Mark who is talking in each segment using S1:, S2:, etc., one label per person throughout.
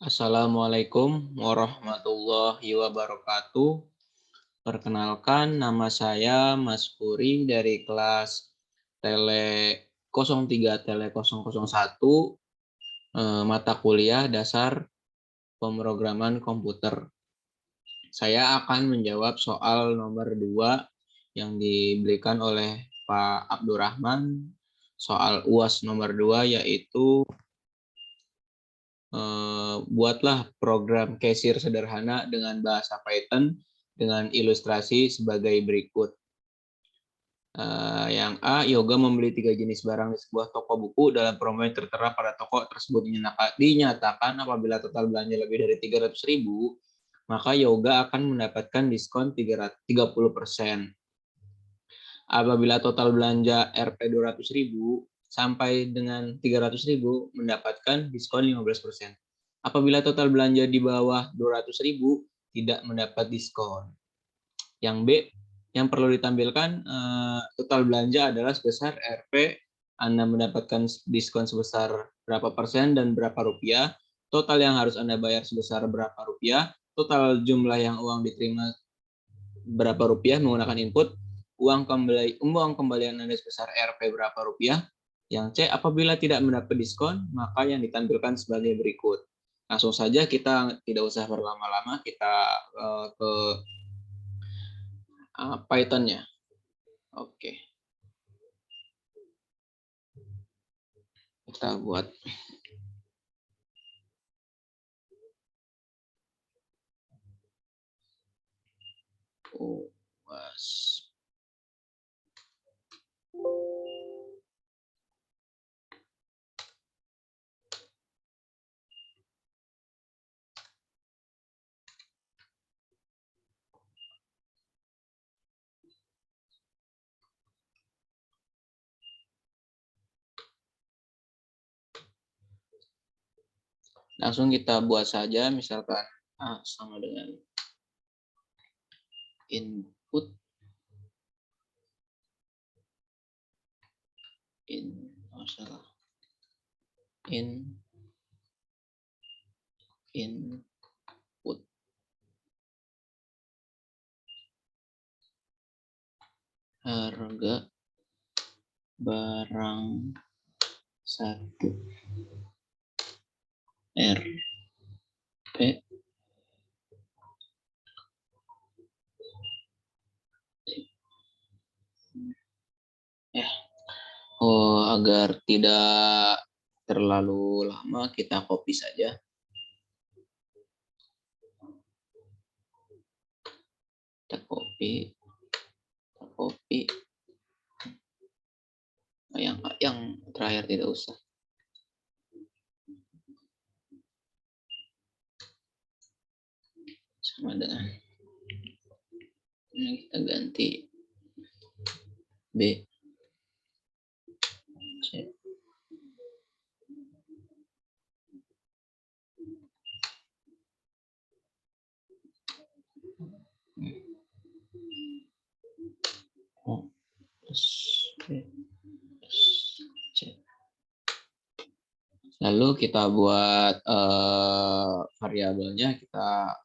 S1: Assalamualaikum warahmatullahi wabarakatuh. Perkenalkan, nama saya Mas Puri dari kelas Tele 03 Tele 001, mata kuliah dasar pemrograman komputer. Saya akan menjawab soal nomor 2 yang diberikan oleh Pak Abdurrahman. Soal UAS nomor 2 yaitu buatlah program cashier sederhana dengan bahasa Python dengan ilustrasi sebagai berikut. Yang A, Yoga membeli 3 jenis barang di sebuah toko buku dalam promo yang tertera pada toko tersebut dinyatakan apabila total belanja lebih dari 300.000, maka Yoga akan mendapatkan diskon 30%. Apabila total belanja Rp 200.000 sampai dengan 300.000 mendapatkan diskon 15%. Apabila total belanja di bawah 200.000 tidak mendapat diskon. Yang B, yang perlu ditampilkan total belanja adalah sebesar Rp, Anda mendapatkan diskon sebesar berapa persen dan berapa rupiah, total yang harus Anda bayar sebesar berapa rupiah, total jumlah yang uang diterima berapa rupiah menggunakan input, uang kembalian Anda sebesar Rp berapa rupiah. Yang C, apabila tidak mendapat diskon, maka yang ditampilkan sebagai berikut. Langsung saja, kita tidak usah berlama-lama, kita ke Python-nya. Oke. Kita buat. UAS. Langsung kita buat saja, misalkan A sama dengan input input harga barang 1 Rp ya. Agar tidak terlalu lama, kita copy saja. Kita copy. Yang terakhir tidak usah. Sama dengan ini, kita ganti B, C. Lalu kita buat variabelnya, kita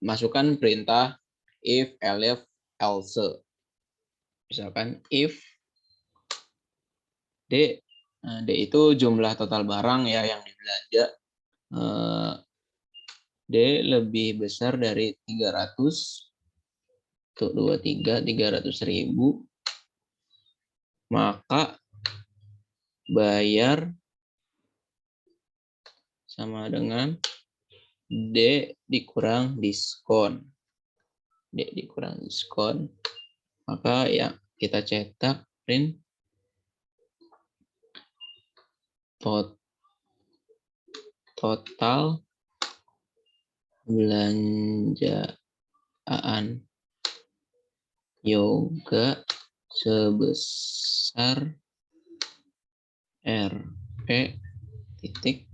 S1: masukkan perintah if, elif, else. Misalkan if D, D itu jumlah total barang ya yang dibelanja. D lebih besar dari 300, untuk 23, 300.000, maka bayar sama dengan D dikurang diskon. D dikurang diskon. Maka ya kita cetak print total belanjaan Yoga sebesar Rp titik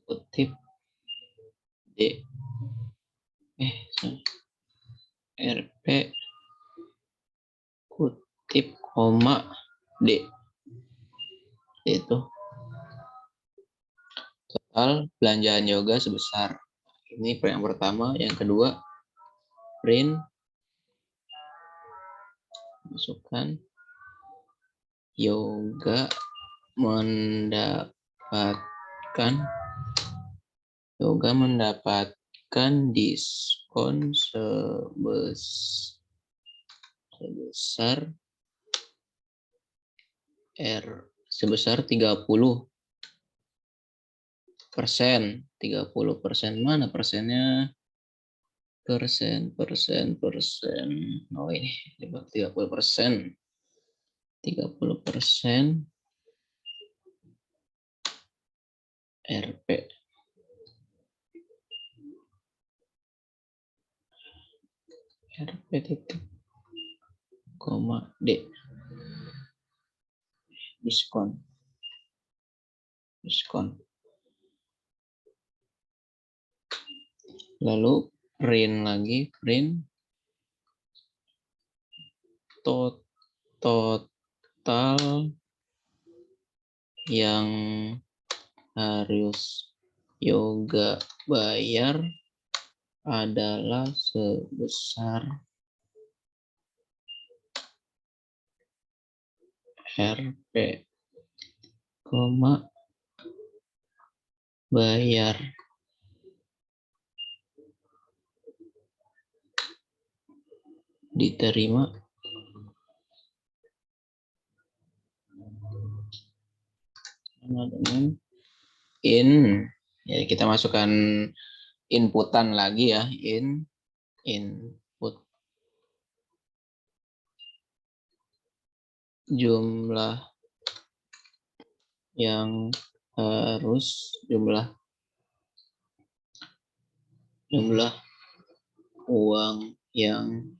S1: kutip D. Rp kutip koma D. Itu total belanjaan yoga sebesar. Ini yang pertama. Yang kedua, print, masukkan, yoga mendapatkan diskon sebesar 30%. 30%. Mana persennya? Persen. Oh ini 30%. 30% RP. RP titik koma D. Diskon. Lalu print total yang harus yoga bayar adalah sebesar RP, bayar diterima dengan ya kita masukkan inputan lagi ya, input jumlah yang harus jumlah uang yang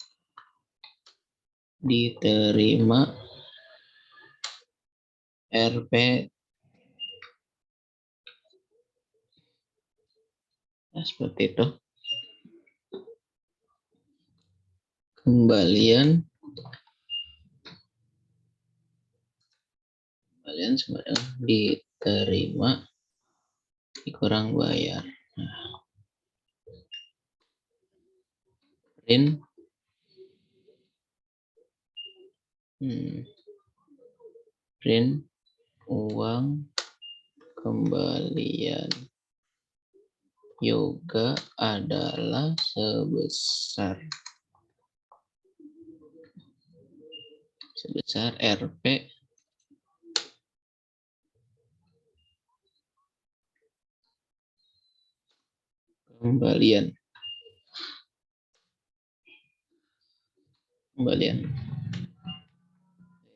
S1: diterima RP nah, seperti itu. Kembalian sebenarnya diterima dikurang bayar. Nah, print uang kembalian yoga adalah sebesar RP kembalian.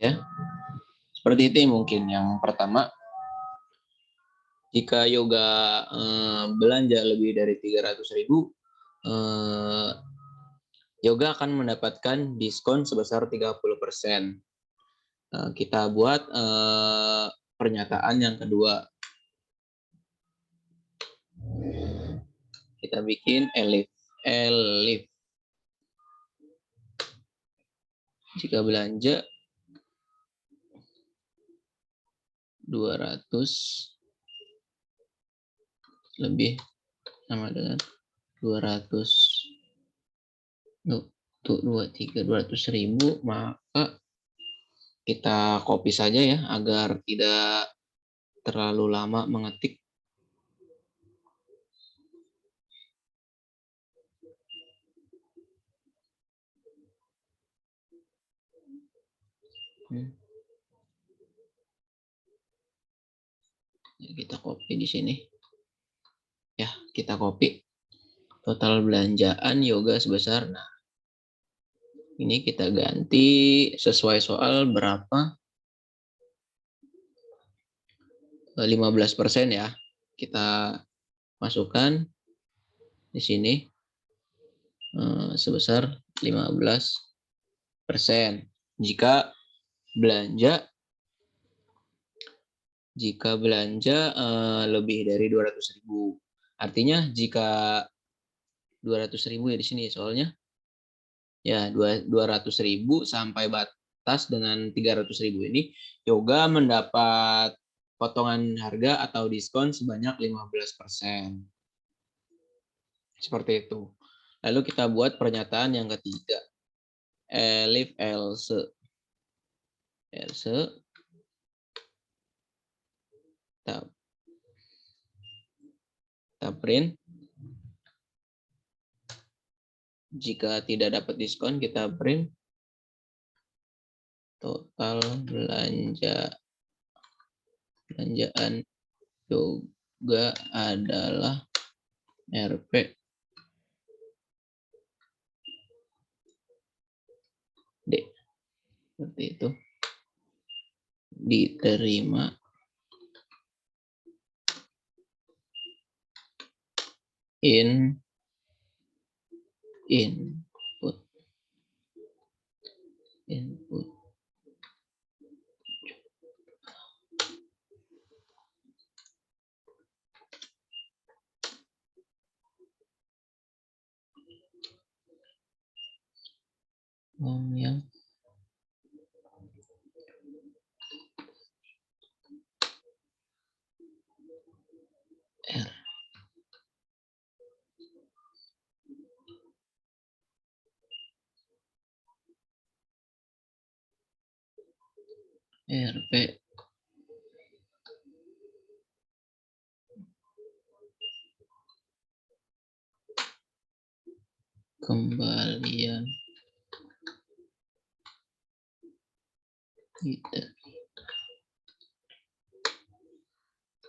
S1: Ya. Seperti itu mungkin yang pertama. Jika yoga belanja lebih dari 300.000, yoga akan mendapatkan diskon sebesar 30%. Kita buat pernyataan yang kedua. Kita bikin elif. Jika belanja 200 lebih sama dengan 200.000, maka kita copy saja ya agar tidak terlalu lama mengetik. Kita copy di sini. Ya, kita copy. Total belanjaan yoga sebesar. Nah, ini kita ganti sesuai soal berapa? 15% ya. Kita masukkan di sini sebesar 15%. Jika belanja lebih dari 200.000. Artinya jika 200.000 ya di sini soalnya ya 200.000 sampai batas dengan 300.000 ini yoga mendapatkan potongan harga atau diskon sebanyak 15%. Seperti itu. Lalu kita buat pernyataan yang ketiga. Elif else. Else. Kita print. Jika tidak dapat diskon, kita print total belanjaan yoga adalah Rp D. Seperti itu. Diterima input yang Rp kembalian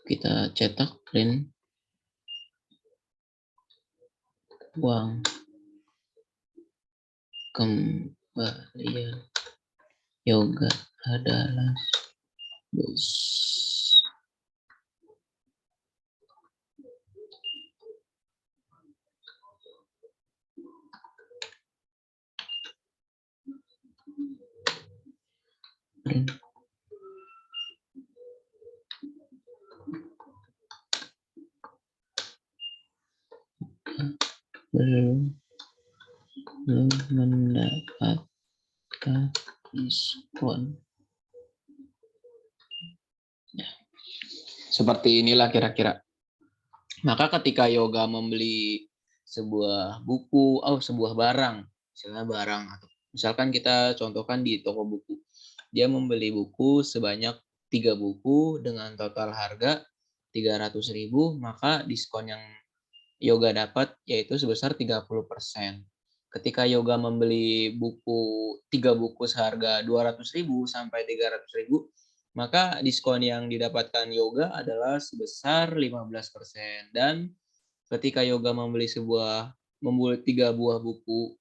S1: kita cetak print uang kembalian yoga adalah belum mendapatkan diskon. Ya. Seperti inilah kira-kira. Maka ketika yoga membeli sebuah buku, sebuah barang, misalnya barang, atau misalkan kita contohkan di toko buku, dia membeli buku sebanyak 3 buku dengan total harga 300.000, maka diskon yang yoga dapat yaitu sebesar 30%. Ketika yoga membeli 3 buku seharga 200.000 sampai 300.000, maka diskon yang didapatkan yoga adalah sebesar 15%. Dan ketika yoga membeli 3 buah buku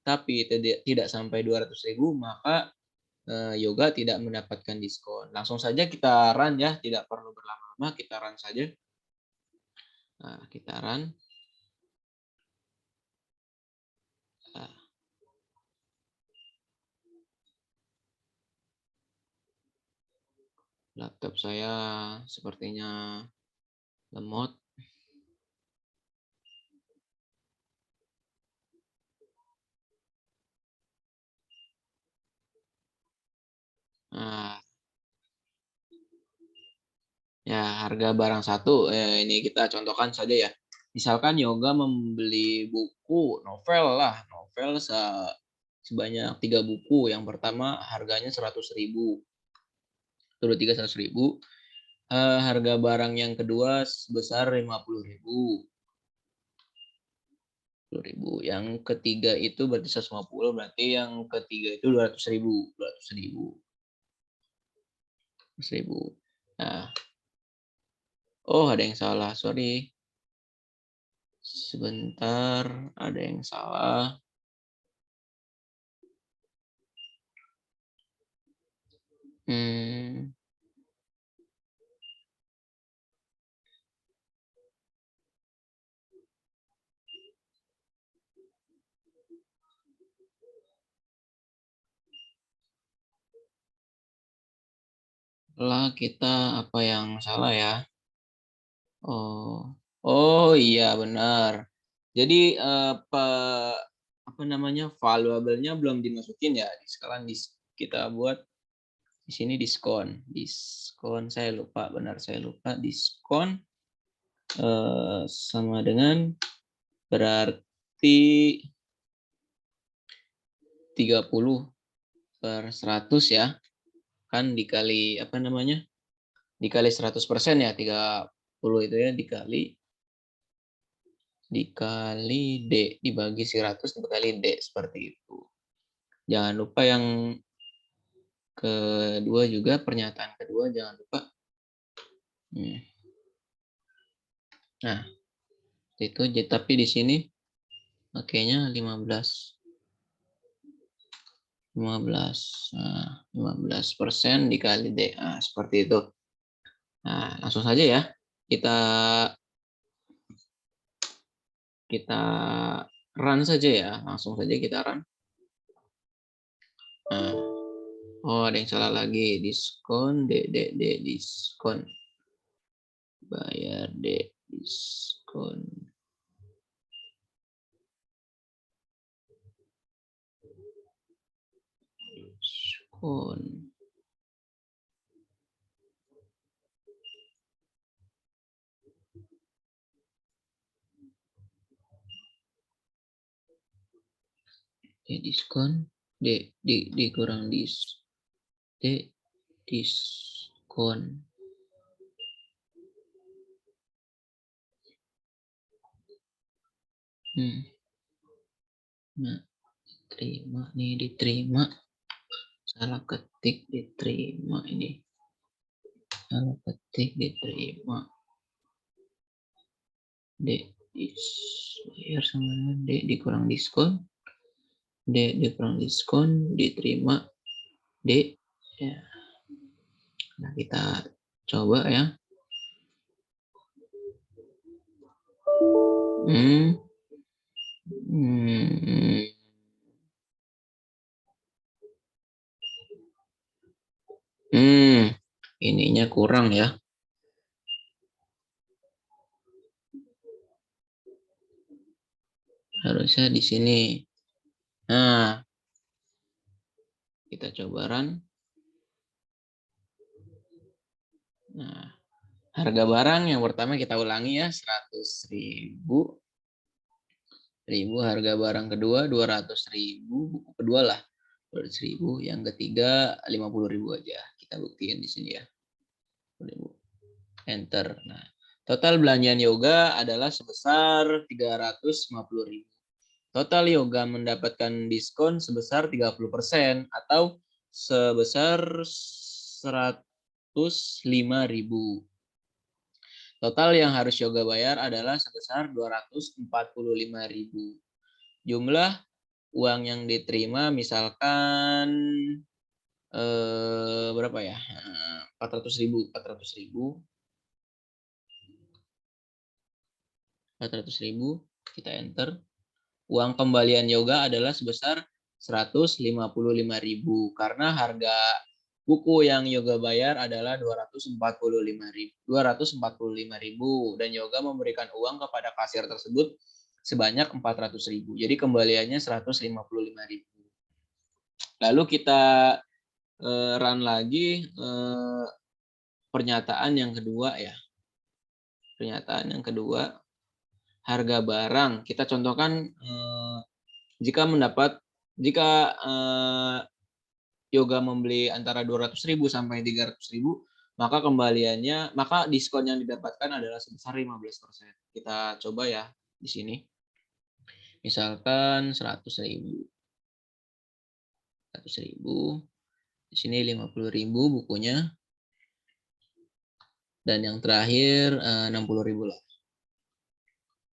S1: tapi tidak sampai 200.000, maka yoga tidak mendapatkan diskon. Langsung saja kita run ya, tidak perlu berlama-lama, kita run saja. Nah, kita run. Laptop saya sepertinya lemot. Nah, ya harga barang satu, ini kita contohkan saja ya. Misalkan yoga membeli buku novel sebanyak 3 buku. Yang pertama harganya 100.000. Kedua 100.000. Harga barang yang kedua sebesar 50.000. Yang ketiga itu berarti 150, berarti yang ketiga itu 200.000. 200.000. Nah, ada yang salah, sorry. Sebentar, ada yang salah. Kita apa yang salah ya? Iya benar. Jadi valuable-nya belum dimasukin ya. Sekarang kita buat Di sini diskon. Diskon saya lupa, diskon sama dengan berarti 30/100 ya. Kan dikali apa namanya? Dikali 100% ya, 30 itu ya dikali D dibagi 100 dikali D seperti itu. Jangan lupa yang kedua juga, pernyataan kedua jangan lupa. Nah, itu tapi di sini pakainya 15. 15% dikali D. Nah, seperti itu. Nah, langsung saja ya. Kita run saja ya. Langsung saja kita run. Nah, oh, ada yang salah lagi. Diskon D diskon. Bayar D diskon. Diskon. Diskon D kurang D diskon. Nah, diterima. Salah ketik diterima ini. Salah ketik diterima. D bayar sama dengan D dikurang diskon. D dikurang diskon diterima D ya. Nah, kita coba ya. Ininya kurang ya. Harusnya di sini. Nah, kita coba run. Nah, harga barang yang pertama kita ulangi ya, 100.000. Harga barang kedua 200.000, buku kedua lah 200.000, yang ketiga 50.000 aja. Kita buktiin di sini ya. Enter. Nah, total belanjaan Yoga adalah sebesar 350.000. Total Yoga mendapatkan diskon sebesar 30% atau sebesar 105.000. Total yang harus Yoga bayar adalah sebesar 245.000. Jumlah uang yang diterima misalkan berapa ya? 400.000. 400.000 kita enter. Uang kembalian Yoga adalah sebesar 155.000 karena harga buku yang Yoga bayar adalah 245.000 dan Yoga memberikan uang kepada kasir tersebut sebanyak 400.000. Jadi kembaliannya 155.000. Lalu kita run lagi pernyataan yang kedua ya. Pernyataan yang kedua, harga barang. Kita contohkan jika Yoga membeli antara 200.000 sampai 300.000, maka diskon yang didapatkan adalah sebesar 15%. Kita coba ya di sini. Misalkan 100.000. 100.000. Di sini 50.000 bukunya. Dan yang terakhir 60.000 lah.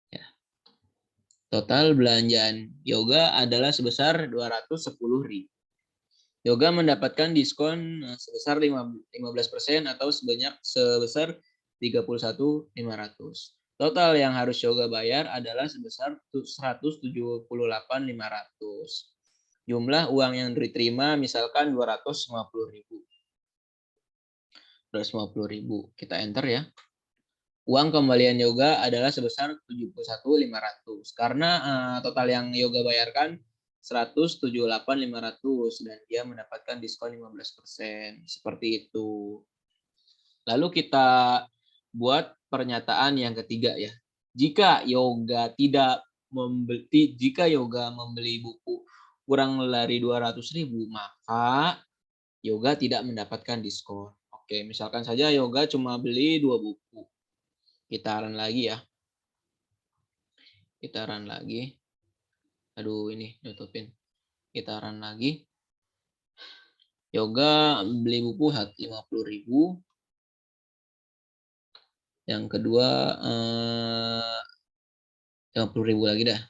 S1: Ya. Total belanjaan Yoga adalah sebesar 210.000. Yoga mendapatkan diskon sebesar 15% atau sebesar 31.500. Total yang harus Yoga bayar adalah sebesar 178.500. Jumlah uang yang diterima misalkan 250.000. 250.000. Kita enter ya. Uang kembalian Yoga adalah sebesar 71.500. Karena total yang Yoga bayarkan 178.500 dan dia mendapatkan diskon 15%. Seperti itu. Lalu kita buat pernyataan yang ketiga ya. Jika Yoga membeli buku kurang dari 200.000, maka Yoga tidak mendapatkan diskon. Oke, misalkan saja Yoga cuma beli 2 buku. Kita run lagi ya. Kita run lagi. Aduh, ini nutupin. Kita run lagi. Yoga beli buku 50.000. Yang kedua 50.000 lagi dah.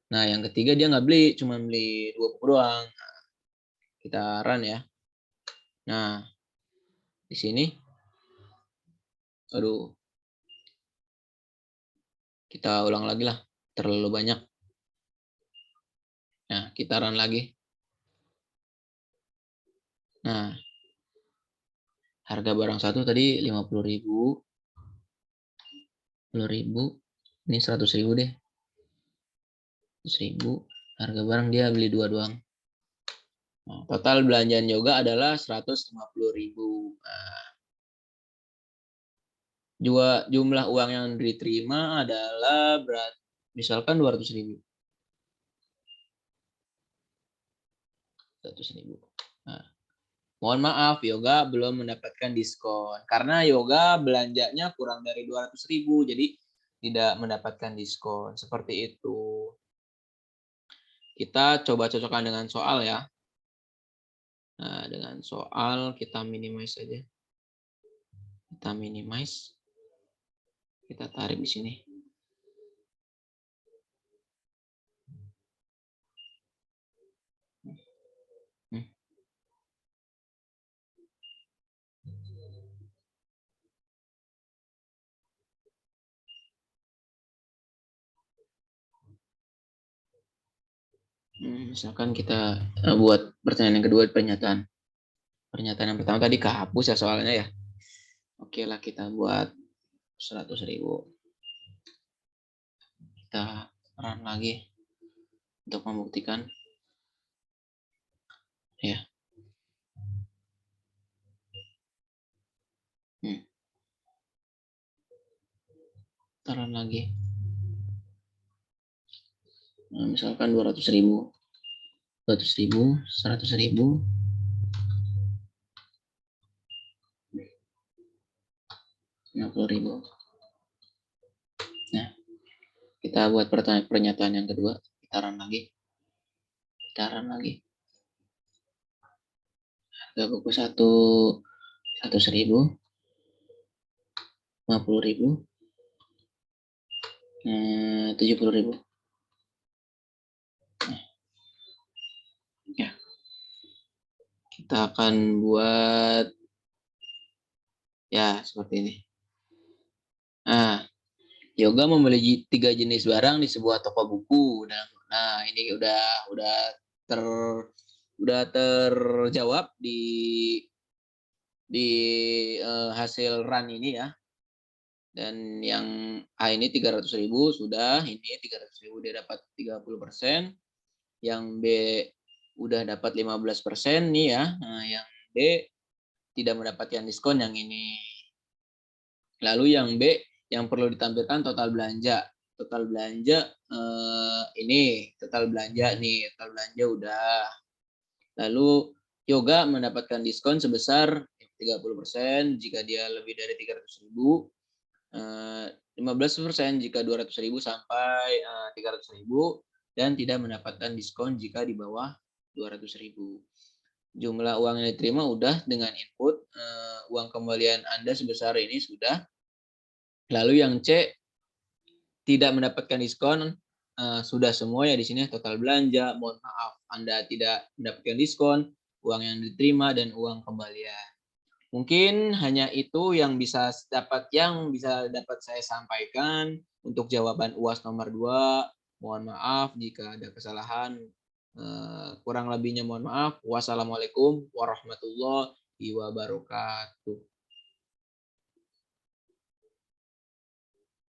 S1: Nah, yang ketiga dia nggak beli, cuma beli 2 buku doang. Nah, kita run ya. Nah, di sini, aduh, kita ulang lagi lah, terlalu banyak. Nah, kita run lagi. Nah, harga barang satu tadi 50.000, 10.000, ini 100.000 deh. 100.000, harga barang dia beli 2 doang. Nah, total belanjaan Yoga adalah 150.000. Nah, jumlah uang yang diterima adalah misalkan 200.000. 100.000. Nah, mohon maaf, Yoga belum mendapatkan diskon. Karena Yoga belanjanya kurang dari 200.000, jadi tidak mendapatkan diskon. Seperti itu. Kita coba cocokkan dengan soal ya. Nah, dengan soal kita minimize saja. Kita minimize. Kita tarik di sini. Misalkan kita buat pertanyaan yang kedua, pernyataan. Pernyataan yang pertama tadi kehapus ya soalnya ya. Oke lah, kita buat 100.000. Kita run lagi untuk membuktikan. Ya. Kita run lagi. Nah, misalkan 200.000. 200.000, 100.000. 50.000. Nah, kita buat pernyataan yang kedua. Kita run lagi. Harga buku 100.000, 50.000, 70.000. Nah, ya. Kita akan buat ya seperti ini. Nah, Yoga membeli 3 jenis barang di sebuah toko buku. Nah, ini udah terjawab di hasil run ini ya. Dan yang A ini 300.000 sudah, ini 300.000 dia dapat 30%. Yang B udah dapat 15% nih ya. Nah, yang B tidak mendapatkan diskon yang ini. Lalu yang B yang perlu ditampilkan total belanja. Total belanja total belanja udah. Lalu Yoga mendapatkan diskon sebesar 30% jika dia lebih dari 300.000. 15% jika 200.000 sampai 300.000 dan tidak mendapatkan diskon jika di bawah 200.000. Jumlah uang yang diterima udah dengan input uang kembalian Anda sebesar ini sudah. Lalu yang C tidak mendapatkan diskon sudah semua ya di sini total belanja. Mohon maaf Anda tidak mendapatkan diskon, uang yang diterima dan uang kembalian. Mungkin hanya itu yang bisa dapat saya sampaikan untuk jawaban UAS nomor 2. Mohon maaf jika ada kesalahan. Kurang lebihnya mohon maaf. Wassalamualaikum warahmatullahi wabarakatuh.